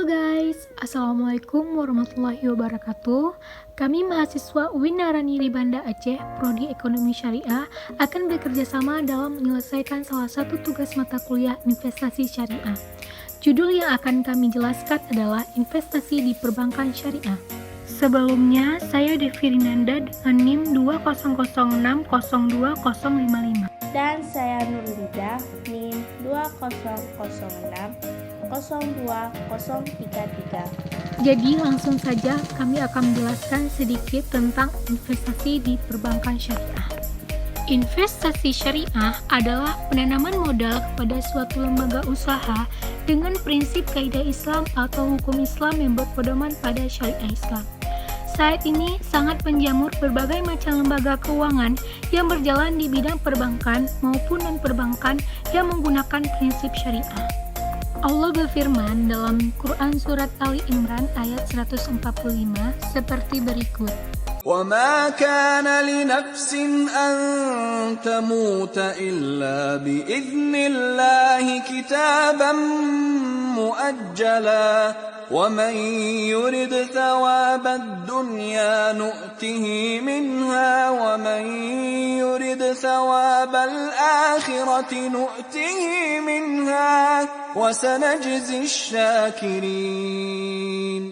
Halo guys, Assalamualaikum warahmatullahi wabarakatuh. Kami mahasiswa UIN Narani Banda Aceh, Prodi Ekonomi Syariah, akan bekerja sama dalam menyelesaikan salah satu tugas mata kuliah investasi syariah. Judul yang akan kami jelaskan adalah investasi di perbankan syariah. Sebelumnya, saya Devi Rinanda dengan NIM 200602055. Dan saya Nurlidah, NIM 2006020033. Jadi langsung saja kami akan menjelaskan sedikit tentang investasi di perbankan syariah. Investasi syariah adalah penanaman modal kepada suatu lembaga usaha dengan prinsip kaidah Islam atau hukum Islam yang berpedoman pada syariah Islam. Saat ini sangat menjamur berbagai macam lembaga keuangan yang berjalan di bidang perbankan maupun non-perbankan yang menggunakan prinsip syariah. Allah berfirman dalam Quran Surat Ali Imran ayat 145 seperti berikut. وَمَا كَانَ لِنَفْسٍ أَن تَمُوتَ إِلَّا بِإِذْنِ اللَّهِ كِتَابًا مُؤَجَّلًا وَمَن يُرِدْ ثَوَابَ الدُّنْيَا نُؤْتِهِ مِنْهَا وَمَن يُرِدْ ثَوَابَ الْآخِرَةِ نُؤْتِهِ مِنْهَا وَسَنَجْزِي الشَّاكِرِينَ.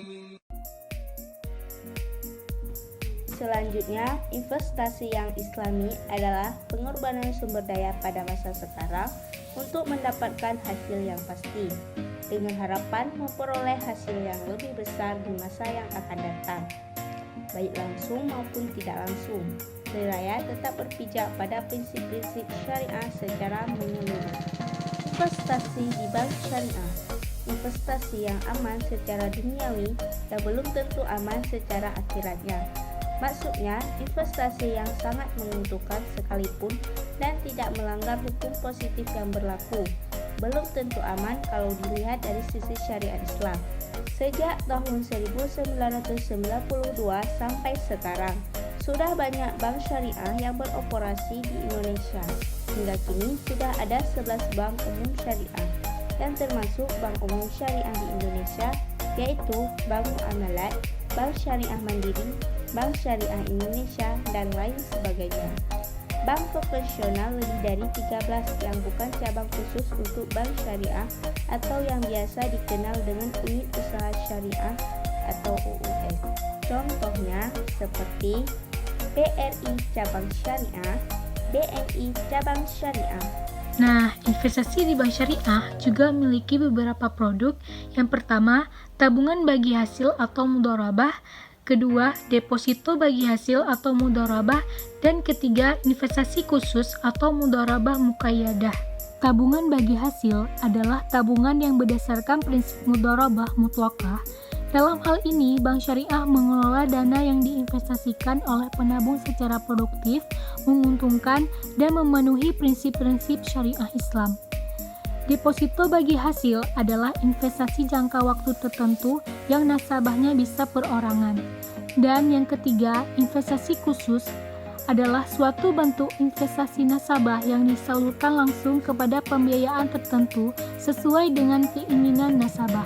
Selanjutnya, investasi yang islami adalah pengorbanan sumber daya pada masa sekarang untuk mendapatkan hasil yang pasti, dengan harapan memperoleh hasil yang lebih besar di masa yang akan datang, baik langsung maupun tidak langsung, seraya tetap berpijak pada prinsip-prinsip syariah secara menyeluruh. Investasi di bank syariah, investasi yang aman secara duniawi dan belum tentu aman secara akhiratnya. Maksudnya, investasi yang sangat menguntungkan sekalipun dan tidak melanggar hukum positif yang berlaku, belum tentu aman kalau dilihat dari sisi syariat Islam. Sejak tahun 1992 sampai sekarang, sudah banyak bank syariah yang beroperasi di Indonesia. Hingga kini sudah ada 11 bank umum syariah, yang termasuk bank umum syariah di Indonesia, yaitu Bank Muamalat, Bank Syariah Mandiri, Bank Syariah Indonesia, dan lain sebagainya. Bank konvensional lebih dari 13 yang bukan cabang khusus untuk bank syariah atau yang biasa dikenal dengan unit usaha syariah atau UUS. Contohnya seperti BRI cabang syariah, BNI cabang syariah. Nah, investasi di bank syariah juga memiliki beberapa produk. Yang pertama, tabungan bagi hasil atau mudharabah. Kedua, deposito bagi hasil atau mudharabah, dan ketiga, investasi khusus atau mudharabah muqayyadah. Tabungan bagi hasil adalah tabungan yang berdasarkan prinsip mudharabah mutlaqah. Dalam hal ini, bank syariah mengelola dana yang diinvestasikan oleh penabung secara produktif, menguntungkan, dan memenuhi prinsip-prinsip syariah Islam. Deposito bagi hasil adalah investasi jangka waktu tertentu yang nasabahnya bisa perorangan. Dan yang ketiga, investasi khusus adalah suatu bentuk investasi nasabah yang disalurkan langsung kepada pembiayaan tertentu sesuai dengan keinginan nasabah.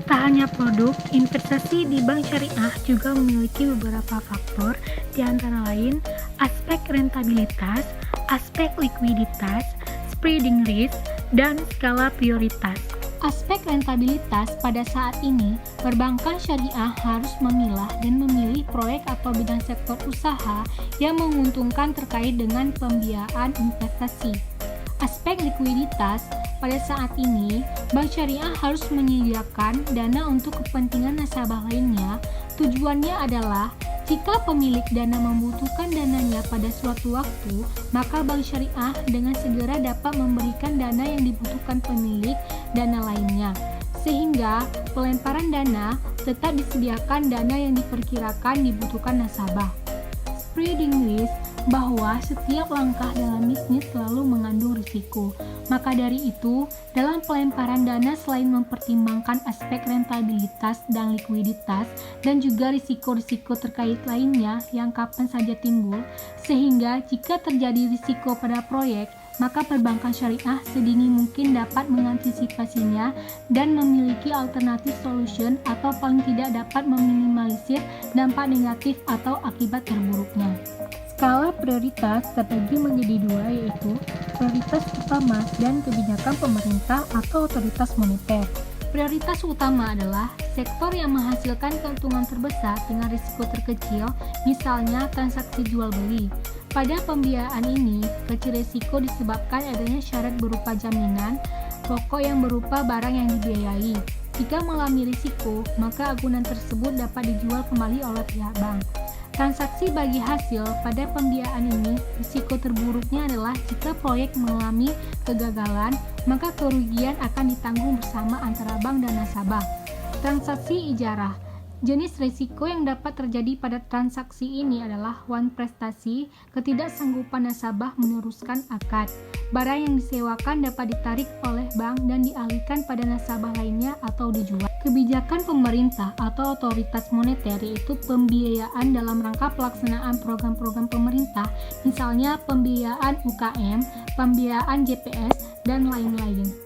Tak hanya produk, investasi di bank syariah juga memiliki beberapa faktor, di antara lain aspek rentabilitas, aspek likuiditas, spreading risk, dan skala prioritas. Aspek rentabilitas pada saat ini, perbankan syariah harus memilah dan memilih proyek atau bidang sektor usaha yang menguntungkan terkait dengan pembiayaan investasi. Aspek likuiditas, pada saat ini, bank syariah harus menyediakan dana untuk kepentingan nasabah lainnya. Tujuannya adalah jika pemilik dana membutuhkan dananya pada suatu waktu, maka bank syariah dengan segera dapat memberikan dana yang dibutuhkan pemilik dana lainnya, sehingga pelemparan dana tetap disediakan dana yang diperkirakan dibutuhkan nasabah. Spreading risk, bahwa setiap langkah dalam bisnis selalu mengandung risiko. Maka dari itu, dalam pelemparan dana selain mempertimbangkan aspek rentabilitas dan likuiditas dan juga risiko-risiko terkait lainnya yang kapan saja timbul, sehingga jika terjadi risiko pada proyek, maka perbankan syariah sedini mungkin dapat mengantisipasinya dan memiliki alternatif solution atau paling tidak dapat meminimalisir dampak negatif atau akibat terburuknya. Skala prioritas terbagi menjadi dua, yaitu prioritas utama dan kebijakan pemerintah atau otoritas moneter. Prioritas utama adalah sektor yang menghasilkan keuntungan terbesar dengan risiko terkecil, misalnya transaksi jual beli. Pada pembiayaan ini, kecil risiko disebabkan adanya syarat berupa jaminan pokok yang berupa barang yang dibiayai. Jika mengalami risiko, maka agunan tersebut dapat dijual kembali oleh pihak bank. Transaksi bagi hasil pada pembiayaan ini, risiko terburuknya adalah jika proyek mengalami kegagalan, maka kerugian akan ditanggung bersama antara bank dan nasabah. Transaksi ijarah. Jenis risiko yang dapat terjadi pada transaksi ini adalah one prestasi, ketidaksanggupan nasabah meneruskan akad. Barang yang disewakan dapat ditarik oleh bank dan dialihkan pada nasabah lainnya atau dijual. Kebijakan pemerintah atau otoritas moneter, yaitu pembiayaan dalam rangka pelaksanaan program-program pemerintah, misalnya pembiayaan UKM, pembiayaan JPS, dan lain-lain.